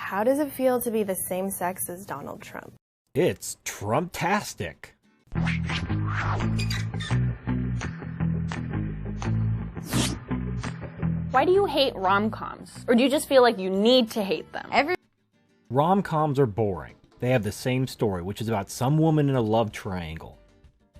How does it feel to be the same sex as Donald Trump? It's Trump-tastic. Why do you hate rom-coms? Or do you just feel like you need to hate them? Rom-coms are boring. They have the same story, which is about some woman in a love triangle.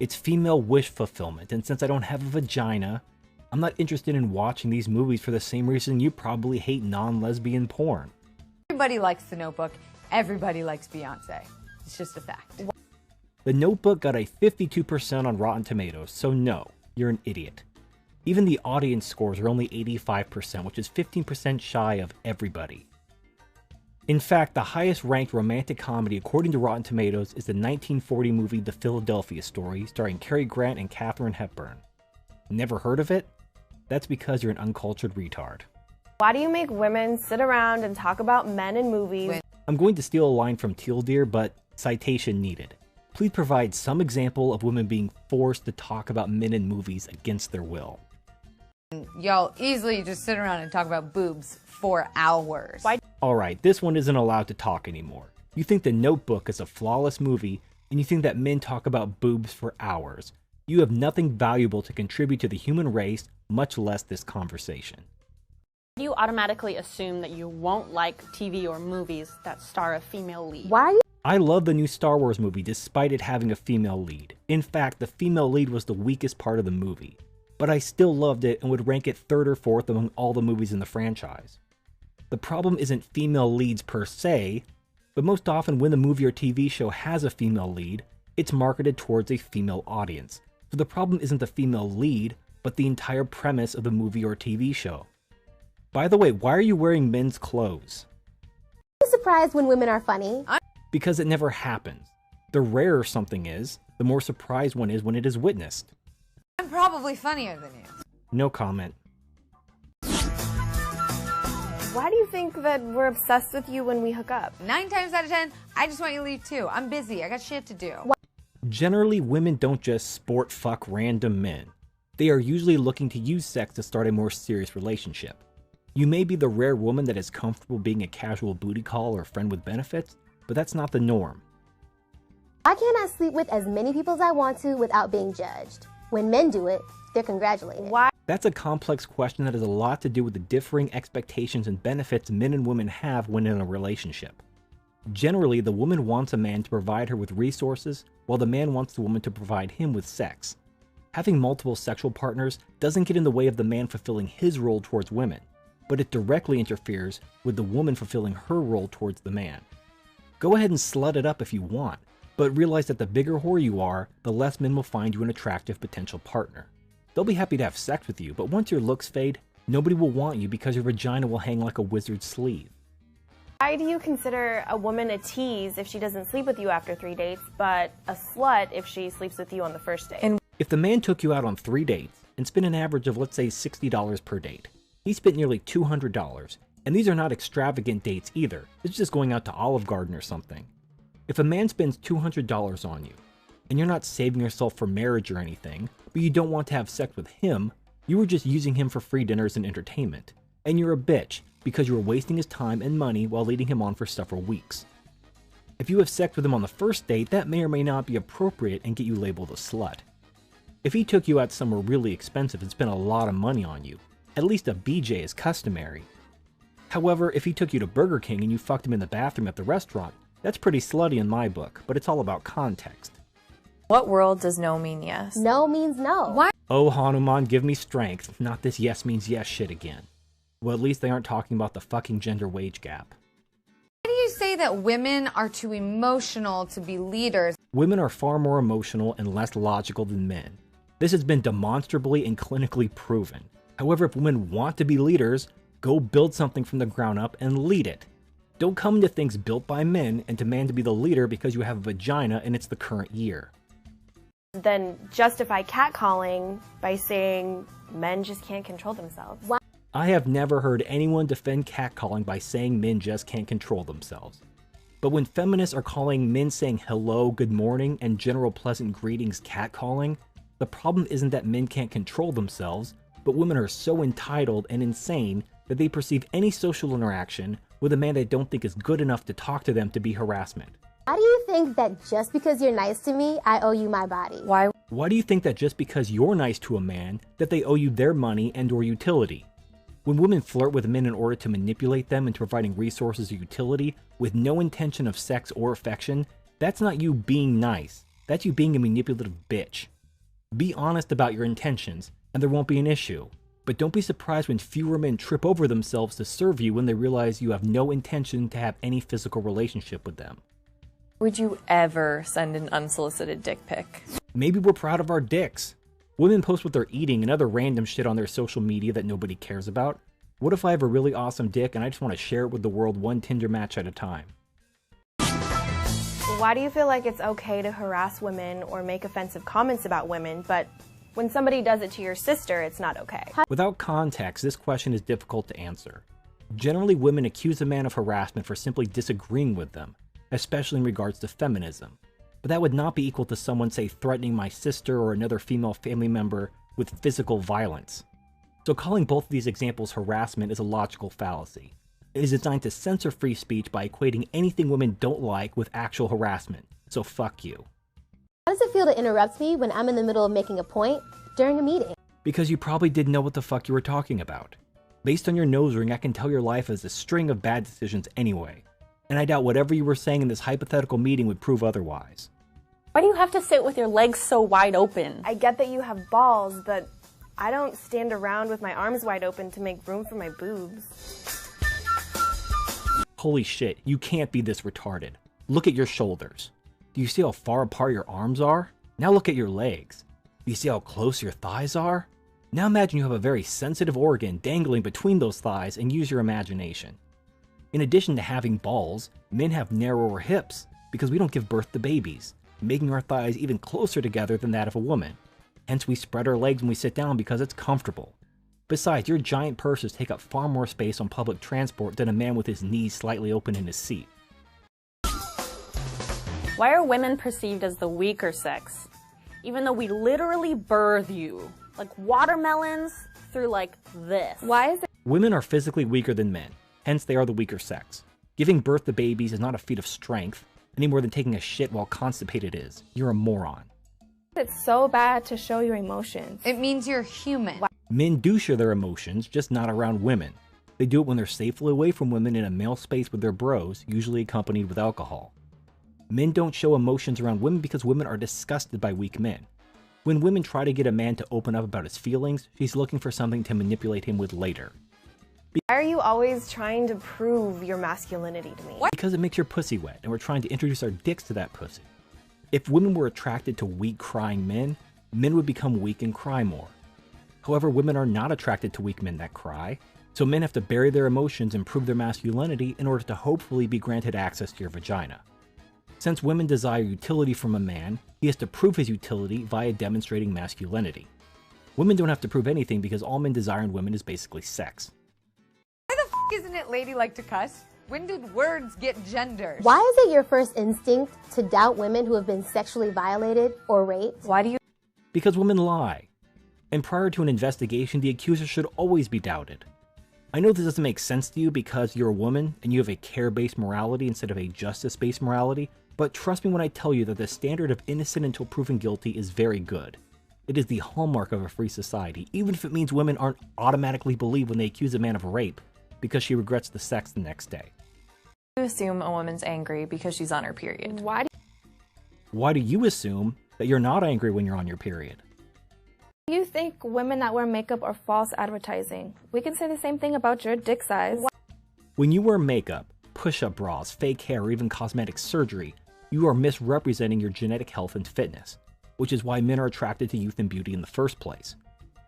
It's female wish fulfillment, and since I don't have a vagina, I'm not interested in watching these movies for the same reason you probably hate non-lesbian porn. Everybody likes The Notebook. Everybody likes Beyonce. It's just a fact. The Notebook got a 52% on Rotten Tomatoes, so no, you're an idiot. Even the audience scores are only 85%, which is 15% shy of everybody. In fact, the highest ranked romantic comedy according to Rotten Tomatoes is the 1940 movie The Philadelphia Story, starring Cary Grant and Katharine Hepburn. Never heard of it? That's because you're an uncultured retard. Why do you make women sit around and talk about men in movies? I'm going to steal a line from Teal Deer, but citation needed. Please provide some example of women being forced to talk about men in movies against their will. Y'all easily just sit around and talk about boobs for hours. Why? Alright, this one isn't allowed to talk anymore. You think The Notebook is a flawless movie, and you think that men talk about boobs for hours. You have nothing valuable to contribute to the human race, much less this conversation. Do you automatically assume that you won't like TV or movies that star a female lead? Why? I love the new Star Wars movie despite it having a female lead. In fact, the female lead was the weakest part of the movie. But I still loved it and would rank it third or fourth among all the movies in the franchise. The problem isn't female leads per se, but most often when the movie or TV show has a female lead, it's marketed towards a female audience. So the problem isn't the female lead, but the entire premise of the movie or TV show. By the way, why are you wearing men's clothes? I'm surprised when women are funny. Because it never happens. The rarer something is, the more surprised one is when it is witnessed. I'm probably funnier than you. No comment. Why do you think that we're obsessed with you when we hook up? 9 times out of 10, I just want you to leave too. I'm busy. I got shit to do. Generally, women don't just sport fuck random men. They are usually looking to use sex to start a more serious relationship. You may be the rare woman that is comfortable being a casual booty call or friend with benefits, but that's not the norm. I cannot sleep with as many people as I want to without being judged. When men do it, they're congratulated. Why? That's a complex question that has a lot to do with the differing expectations and benefits men and women have when in a relationship. Generally, the woman wants a man to provide her with resources, while the man wants the woman to provide him with sex. Having multiple sexual partners doesn't get in the way of the man fulfilling his role towards women, but it directly interferes with the woman fulfilling her role towards the man. Go ahead and slut it up if you want, but realize that the bigger whore you are, the less men will find you an attractive potential partner. They'll be happy to have sex with you, but once your looks fade, nobody will want you because your vagina will hang like a wizard's sleeve. Why do you consider a woman a tease if she doesn't sleep with you after 3 dates, but a slut if she sleeps with you on the first date? If the man took you out on 3 dates and spent an average of, let's say, $60 per date, he spent nearly $200, and these are not extravagant dates either. It's just going out to Olive Garden or something. If a man spends $200 on you, and you're not saving yourself for marriage or anything, but you don't want to have sex with him, you were just using him for free dinners and entertainment. And you're a bitch, because you were wasting his time and money while leading him on for several weeks. If you have sex with him on the first date, that may or may not be appropriate and get you labeled a slut. If he took you out somewhere really expensive and spent a lot of money on you, at least a BJ is customary. However, if he took you to Burger King and you fucked him in the bathroom at the restaurant, that's pretty slutty in my book, but it's all about context. What world does no mean yes? No means no. Why? Oh, Hanuman, give me strength, not this yes means yes shit again. Well, at least they aren't talking about the fucking gender wage gap. Why do you say that women are too emotional to be leaders? Women are far more emotional and less logical than men. This has been demonstrably and clinically proven. However, if women want to be leaders, go build something from the ground up and lead it. Don't come into things built by men and demand to be the leader because you have a vagina and it's the current year. Then justify catcalling by saying men just can't control themselves. Why? I have never heard anyone defend catcalling by saying men just can't control themselves. But when feminists are calling men saying hello, good morning, and general pleasant greetings catcalling, the problem isn't that men can't control themselves, but women are so entitled and insane that they perceive any social interaction with a man they don't think is good enough to talk to them to be harassment. Why do you think that just because you're nice to me, I owe you my body? Why? Why do you think that just because you're nice to a man, that they owe you their money and or utility? When women flirt with men in order to manipulate them into providing resources or utility with no intention of sex or affection, that's not you being nice. That's you being a manipulative bitch. Be honest about your intentions, and there won't be an issue. But don't be surprised when fewer men trip over themselves to serve you when they realize you have no intention to have any physical relationship with them. Would you ever send an unsolicited dick pic? Maybe we're proud of our dicks. Women post what they're eating and other random shit on their social media that nobody cares about. What if I have a really awesome dick and I just want to share it with the world one Tinder match at a time? Why do you feel like it's okay to harass women or make offensive comments about women, but when somebody does it to your sister, it's not okay? Without context, this question is difficult to answer. Generally, women accuse a man of harassment for simply disagreeing with them, especially in regards to feminism. But that would not be equal to someone, say, threatening my sister or another female family member with physical violence. So calling both of these examples harassment is a logical fallacy. It is designed to censor free speech by equating anything women don't like with actual harassment. So fuck you. How does it feel to interrupt me when I'm in the middle of making a point during a meeting? Because you probably didn't know what the fuck you were talking about. Based on your nose ring, I can tell your life is a string of bad decisions anyway. And I doubt whatever you were saying in this hypothetical meeting would prove otherwise. Why do you have to sit with your legs so wide open? I get that you have balls, but I don't stand around with my arms wide open to make room for my boobs. Holy shit, you can't be this retarded. Look at your shoulders. Do you see how far apart your arms are? Now look at your legs. Do you see how close your thighs are? Now imagine you have a very sensitive organ dangling between those thighs and use your imagination. In addition to having balls, men have narrower hips because we don't give birth to babies, making our thighs even closer together than that of a woman. Hence we spread our legs when we sit down because it's comfortable. Besides, your giant purses take up far more space on public transport than a man with his knees slightly open in his seat. Why are women perceived as the weaker sex? Even though we literally birth you, like watermelons, through like this. Why is it? Women are physically weaker than men, hence they are the weaker sex. Giving birth to babies is not a feat of strength, any more than taking a shit while constipated is. You're a moron. It's so bad to show your emotions. It means you're human. Men do share their emotions, just not around women. They do it when they're safely away from women in a male space with their bros, usually accompanied with alcohol. Men don't show emotions around women because women are disgusted by weak men. When women try to get a man to open up about his feelings, she's looking for something to manipulate him with later. Why are you always trying to prove your masculinity to me? Because it makes your pussy wet, and we're trying to introduce our dicks to that pussy. If women were attracted to weak crying men, men would become weak and cry more. However, women are not attracted to weak men that cry, so men have to bury their emotions and prove their masculinity in order to hopefully be granted access to your vagina. Since women desire utility from a man, he has to prove his utility via demonstrating masculinity. Women don't have to prove anything because all men desire in women is basically sex. Why the f isn't it ladylike to cuss? When did words get gendered? Why is it your first instinct to doubt women who have been sexually violated or raped? Why do you? Because women lie. And prior to an investigation, the accuser should always be doubted. I know this doesn't make sense to you because you're a woman and you have a care-based morality instead of a justice-based morality, but trust me when I tell you that the standard of innocent until proven guilty is very good. It is the hallmark of a free society, even if it means women aren't automatically believed when they accuse a man of rape because she regrets the sex the next day. You assume a woman's angry because she's on her period. Why Why do you assume that you're not angry when you're on your period? do you think women that wear makeup are false advertising? We can say the same thing about your dick size. When you wear makeup, push-up bras, fake hair, or even cosmetic surgery, you are misrepresenting your genetic health and fitness, which is why men are attracted to youth and beauty in the first place.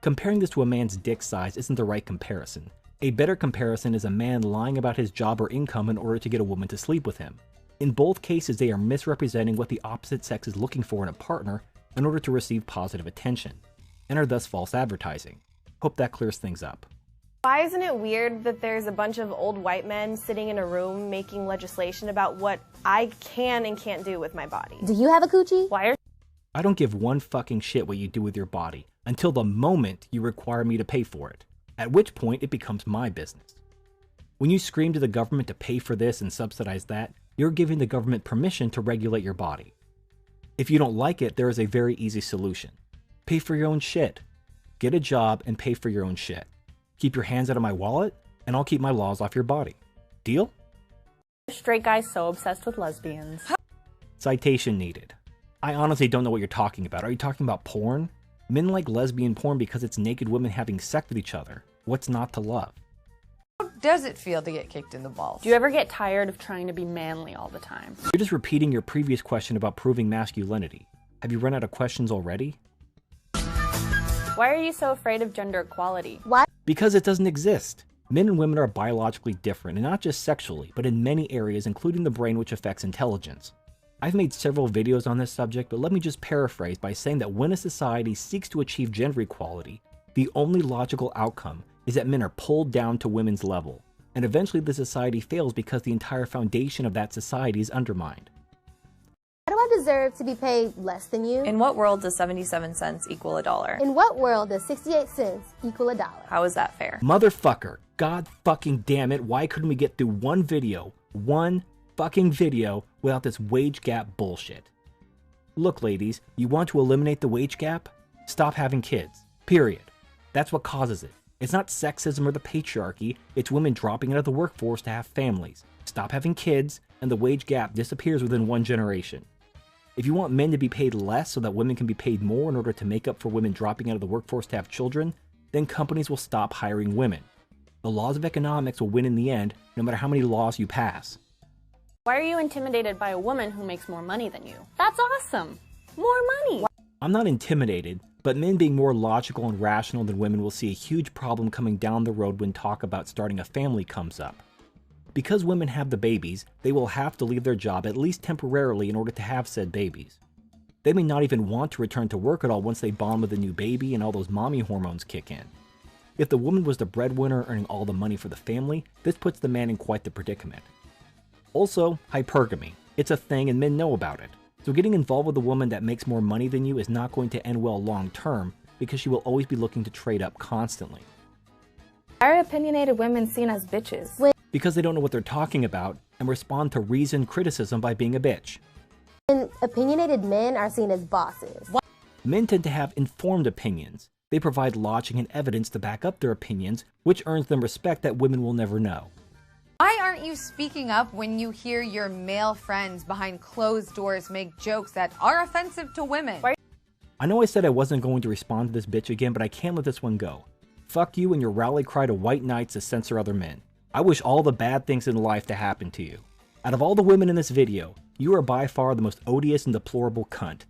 Comparing this to a man's dick size isn't the right comparison. A better comparison is a man lying about his job or income in order to get a woman to sleep with him. In both cases, they are misrepresenting what the opposite sex is looking for in a partner in order to receive positive attention, and are thus false advertising. Hope that clears things up. Why isn't it weird that there's a bunch of old white men sitting in a room making legislation about what I can and can't do with my body? Do you have a coochie? Why are I don't give one fucking shit what you do with your body until the moment you require me to pay for it. at which point it becomes my business. When you scream to the government to pay for this and subsidize that, you're giving the government permission to regulate your body. If you don't like it, there is a very easy solution. Pay for your own shit. Get a job and pay for your own shit. Keep your hands out of my wallet, and I'll keep my laws off your body. Deal? Straight guys so obsessed with lesbians. Citation needed. I honestly don't know what you're talking about. Are you talking about porn? Men like lesbian porn because it's naked women having sex with each other. What's not to love? How does it feel to get kicked in the balls? Do you ever get tired of trying to be manly all the time? You're just repeating your previous question about proving masculinity. Have you run out of questions already? Why are you so afraid of gender equality? Because it doesn't exist. Men and women are biologically different, and not just sexually, but in many areas, including the brain, which affects intelligence. I've made several videos on this subject, but let me just paraphrase by saying that when a society seeks to achieve gender equality, the only logical outcome is that men are pulled down to women's level, and eventually the society fails because the entire foundation of that society is undermined. Why do I deserve to be paid less than you? In what world does 77 cents equal a dollar? In what world does 68 cents equal $1? How is that fair? Motherfucker, god fucking damn it, why couldn't we get through one fucking video without this wage gap bullshit? Look, ladies, you want to eliminate the wage gap? Stop having kids. Period. That's what causes it. It's not sexism or the patriarchy, it's women dropping out of the workforce to have families. Stop having kids, and the wage gap disappears within one generation. If you want men to be paid less so that women can be paid more in order to make up for women dropping out of the workforce to have children, then companies will stop hiring women. The laws of economics will win in the end, no matter how many laws you pass. Why are you intimidated by a woman who makes more money than you? That's awesome! More money! I'm not intimidated, but men being more logical and rational than women will see a huge problem coming down the road when talk about starting a family comes up. Because women have the babies, they will have to leave their job at least temporarily in order to have said babies. They may not even want to return to work at all once they bond with a new baby and all those mommy hormones kick in. If the woman was the breadwinner earning all the money for the family, this puts the man in quite the predicament. Also, hypergamy. It's a thing and men know about it. So getting involved with a woman that makes more money than you is not going to end well long term because she will always be looking to trade up constantly. Why are opinionated women seen as bitches? Because they don't know what they're talking about and respond to reasoned criticism by being a bitch. And opinionated men are seen as bosses. Men tend to have informed opinions. They provide logic and evidence to back up their opinions, which earns them respect that women will never know. Why aren't you speaking up when you hear your male friends behind closed doors make jokes that are offensive to women? I know I said I wasn't going to respond to this bitch again, but I can't let this one go. Fuck you and your rally cry to white knights to censor other men. I wish all the bad things in life to happen to you. Out of all the women in this video, you are by far the most odious and deplorable cunt.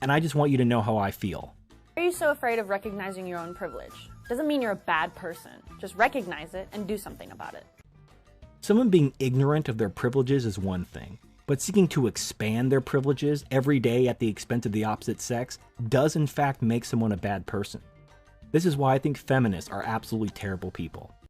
And I just want you to know how I feel. Why are you so afraid of recognizing your own privilege? Doesn't mean you're a bad person. Just recognize it and do something about it. Someone being ignorant of their privileges is one thing, but seeking to expand their privileges every day at the expense of the opposite sex does in fact make someone a bad person. This is why I think feminists are absolutely terrible people.